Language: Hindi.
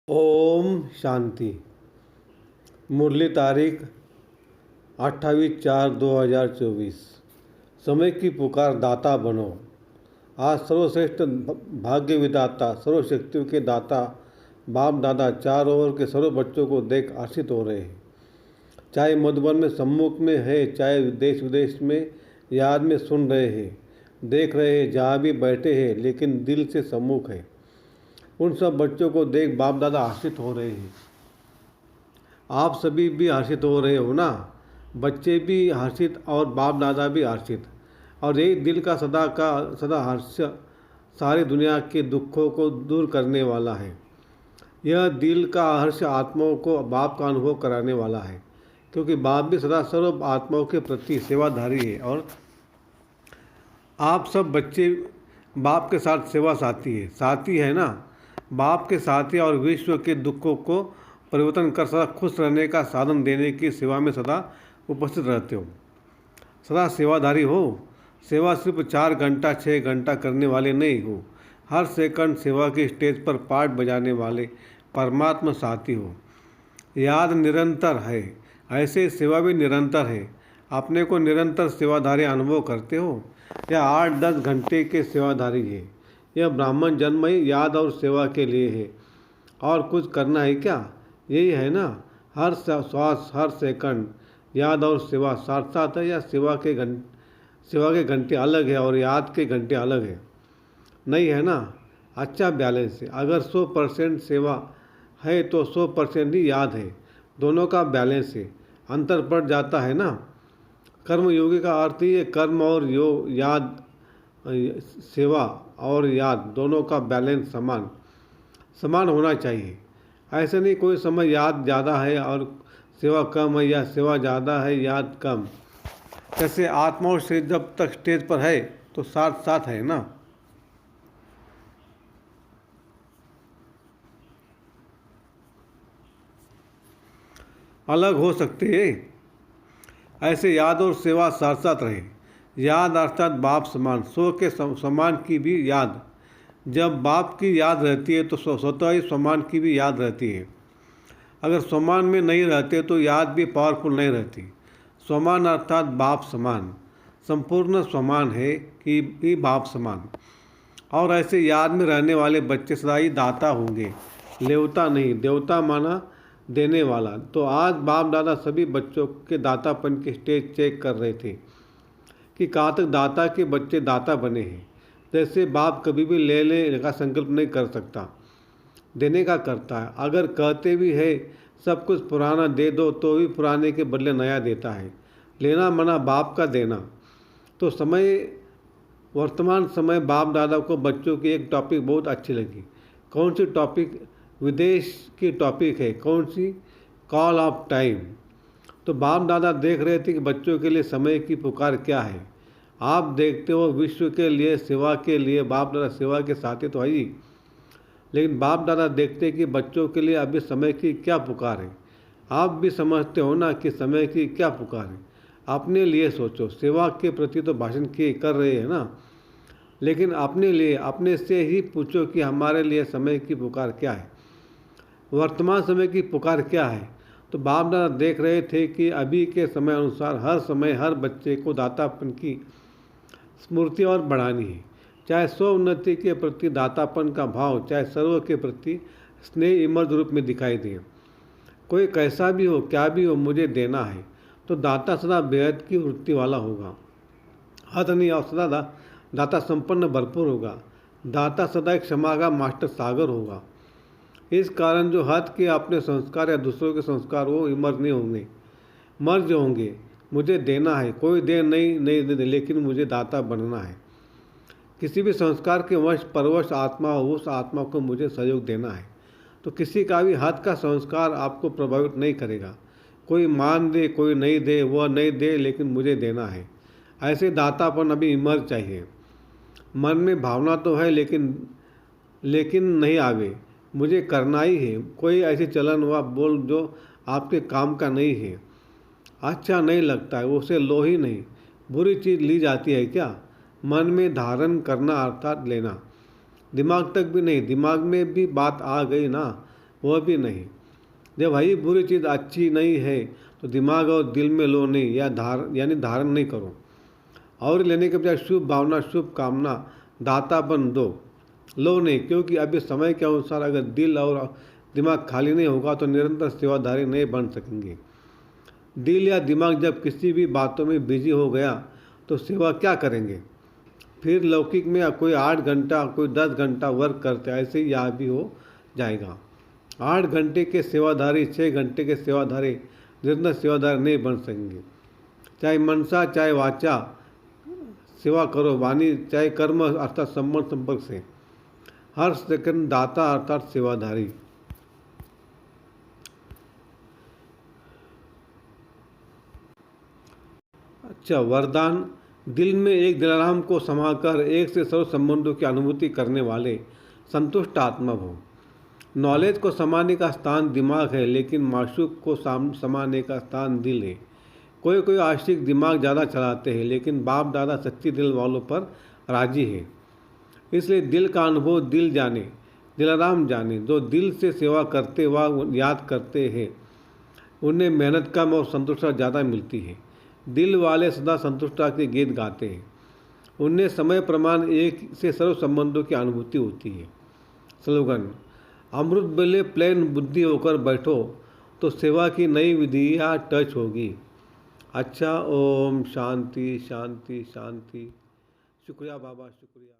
ओम शांति। मुरली तारीख 28/4/2024। समय की पुकार, दाता बनो। आज सर्वश्रेष्ठ भाग्य विदाता, सर्वशक्तियों के दाता बाप दादा चारों ओर के सर्व बच्चों को देख आशित हो रहे हैं। चाहे मधुबन में सम्मुख में है, चाहे देश विदेश में याद में सुन रहे हैं, देख रहे हैं, जहाँ भी बैठे हैं लेकिन दिल से सम्मुख है। उन सब बच्चों को देख बाप दादा हर्षित हो रहे हैं। आप सभी भी हर्षित हो रहे हो ना। बच्चे भी हर्षित और बाप दादा भी हर्षित। और यही दिल का सदा हर्ष सारी दुनिया के दुखों को दूर करने वाला है। यह दिल का हर्ष आत्माओं को बाप का अनुभव कराने वाला है, क्योंकि बाप भी सदा सर्व आत्माओं के प्रति सेवाधारी है। और आप सब बच्चे बाप के साथ सेवा साथी है ना। बाप के साथी और विश्व के दुखों को परिवर्तन कर सदा खुश रहने का साधन देने की सेवा में सदा उपस्थित रहते हो। सदा सेवाधारी हो। सेवा सिर्फ 4 घंटा 6 घंटा करने वाले नहीं हो। हर सेकंड सेवा की स्टेज पर पार्ट बजाने वाले परमात्मा साथी हो। याद निरंतर है, ऐसे सेवा भी निरंतर है। अपने को निरंतर सेवाधारी अनुभव करते हो या 8-10 घंटे के सेवाधारी है। यह ब्राह्मण जन्म ही याद और सेवा के लिए है। और कुछ करना है क्या? यही है ना। हर श्वास हर सेकंड याद और सेवा साथ साथ है, या सेवा के घंटे अलग है और याद के घंटे अलग है? नहीं है ना। अच्छा बैलेंस है। अगर 100% सेवा है तो 100% ही याद है। दोनों का बैलेंस है। अंतर पड़ जाता है ना। कर्म योगी का अर्थ ही है कर्म और याद, सेवा और याद दोनों का बैलेंस समान होना चाहिए। ऐसे नहीं कोई समय याद ज़्यादा है और सेवा कम है, या सेवा ज़्यादा है याद कम। जैसे आत्मा और शरीर जब तक स्टेज पर है तो साथ साथ है ना। अलग हो सकते हैं। ऐसे याद और सेवा साथ साथ रहे। याद अर्थात बाप समान, सो के समान की भी याद। जब बाप की याद रहती है तो स्वतः ही समान की भी याद रहती है। अगर समान में नहीं रहते तो याद भी पावरफुल नहीं रहती। समान अर्थात बाप समान, संपूर्ण समान है कि भी बाप समान। और ऐसे याद में रहने वाले बच्चे सदा ही दाता होंगे, लेवता नहीं। देवता माना देने वाला। तो आज बाप दादा सभी बच्चों के दातापन की स्टेज चेक कर रहे थे कि कहाँ तक दाता के बच्चे दाता बने हैं। जैसे बाप कभी भी लेने का संकल्प नहीं कर सकता, देने का करता है। अगर कहते भी है सब कुछ पुराना दे दो तो भी पुराने के बदले नया देता है। लेना मना बाप का देना। तो वर्तमान समय बाप दादा को बच्चों की एक टॉपिक बहुत अच्छी लगी। कौन सी टॉपिक? विदेश की टॉपिक है। कौन सी? Call of time. तो बाप दादा देख रहे थे कि बच्चों के लिए समय की पुकार क्या है। आप देखते हो विश्व के लिए, सेवा के लिए बाप दादा सेवा के साथी तो है ही, लेकिन बाप दादा देखते कि बच्चों के लिए अभी समय की क्या पुकार है। आप भी समझते हो ना कि समय की क्या पुकार है। अपने लिए सोचो। सेवा के प्रति तो भाषण कर रहे हैं ना, लेकिन अपने लिए अपने से ही पूछो कि हमारे लिए समय की पुकार क्या है, वर्तमान समय की पुकार क्या है। तो बाप दादा देख रहे थे कि अभी के समय अनुसार हर समय हर बच्चे को दातापन की स्मृति और बढ़ानी है। चाहे स्व उन्नति के प्रति दातापन का भाव, चाहे सर्व के प्रति स्नेह इमर्द रूप में दिखाई दे। कोई कैसा भी हो, क्या भी हो, मुझे देना है। तो दाता सदा बेहद की वृत्ति वाला होगा। हद नहीं, और सदा दाता संपन्न भरपूर होगा। दाता सदा एक क्षमा का मास्टर सागर होगा। इस कारण जो हद के अपने संस्कार या दूसरों के संस्कार वो इमर्ज नहीं होंगे, मर्ज होंगे। मुझे देना है, कोई दे नहीं दे, लेकिन मुझे दाता बनना है। किसी भी संस्कार के वश परवश आत्मा हो, उस आत्मा को मुझे सहयोग देना है। तो किसी का भी हद का संस्कार आपको प्रभावित नहीं करेगा। कोई मान दे कोई नहीं दे, वह नहीं दे, लेकिन मुझे देना है। ऐसे दातापन अभी इमर्ज चाहिए। मन में भावना तो है लेकिन नहीं आवे, मुझे करना ही है। कोई ऐसी चलन व बोल जो आपके काम का नहीं है, अच्छा नहीं लगता है, उसे लो ही नहीं। बुरी चीज़ ली जाती है क्या? मन में धारण करना अर्थात लेना। दिमाग तक भी नहीं, दिमाग में भी बात आ गई ना, वह भी नहीं। जब वही बुरी चीज़ अच्छी नहीं है तो दिमाग और दिल में लो नहीं, या धारण नहीं करो। और लेने के बजाय शुभ भावना, शुभ कामना, दातापन दो, लो नहीं। क्योंकि अभी समय के अनुसार अगर दिल और दिमाग खाली नहीं होगा तो निरंतर सेवाधारी नहीं बन सकेंगे। दिल या दिमाग जब किसी भी बातों में बिजी हो गया तो सेवा क्या करेंगे? फिर लौकिक में कोई 8 घंटा, कोई 10 घंटा वर्क करते, ऐसे ही यहाँ भी हो जाएगा। 8 घंटे के सेवाधारी, 6 घंटे के सेवाधारी निरंतर सेवाधारी नहीं बन सकेंगे। चाहे मनसा चाहे वाचा सेवा करो, वाणी चाहे कर्म अर्थात संबंध संपर्क से, हर सेकंड दाता अर्थात सेवाधारी। अच्छा, वरदान। दिल में एक दिलाराम को समाकर एक से सर्व संबंधों की अनुभूति करने वाले संतुष्ट आत्मा हो। नॉलेज को समाने का स्थान दिमाग है, लेकिन माशूक को समाने का स्थान दिल है। कोई कोई आशिक दिमाग ज़्यादा चलाते हैं, लेकिन बाप दादा सच्ची दिल वालों पर राजी है। इसलिए दिल का अनुभव दिल जाने, दिलाराम जाने। जो दिल से सेवा करते व याद करते हैं उन्हें मेहनत कम और संतुष्टता ज़्यादा मिलती है। दिल वाले सदा संतुष्टता के गीत गाते हैं, उन्हें समय प्रमाण एक से सर्व संबंधों की अनुभूति होती है। स्लोगन। अमृत बेले प्लेन बुद्धि होकर बैठो तो सेवा की नई विधियाँ टच होगी। अच्छा, ओम शांति शांति शांति। शुक्रिया बाबा, शुक्रिया।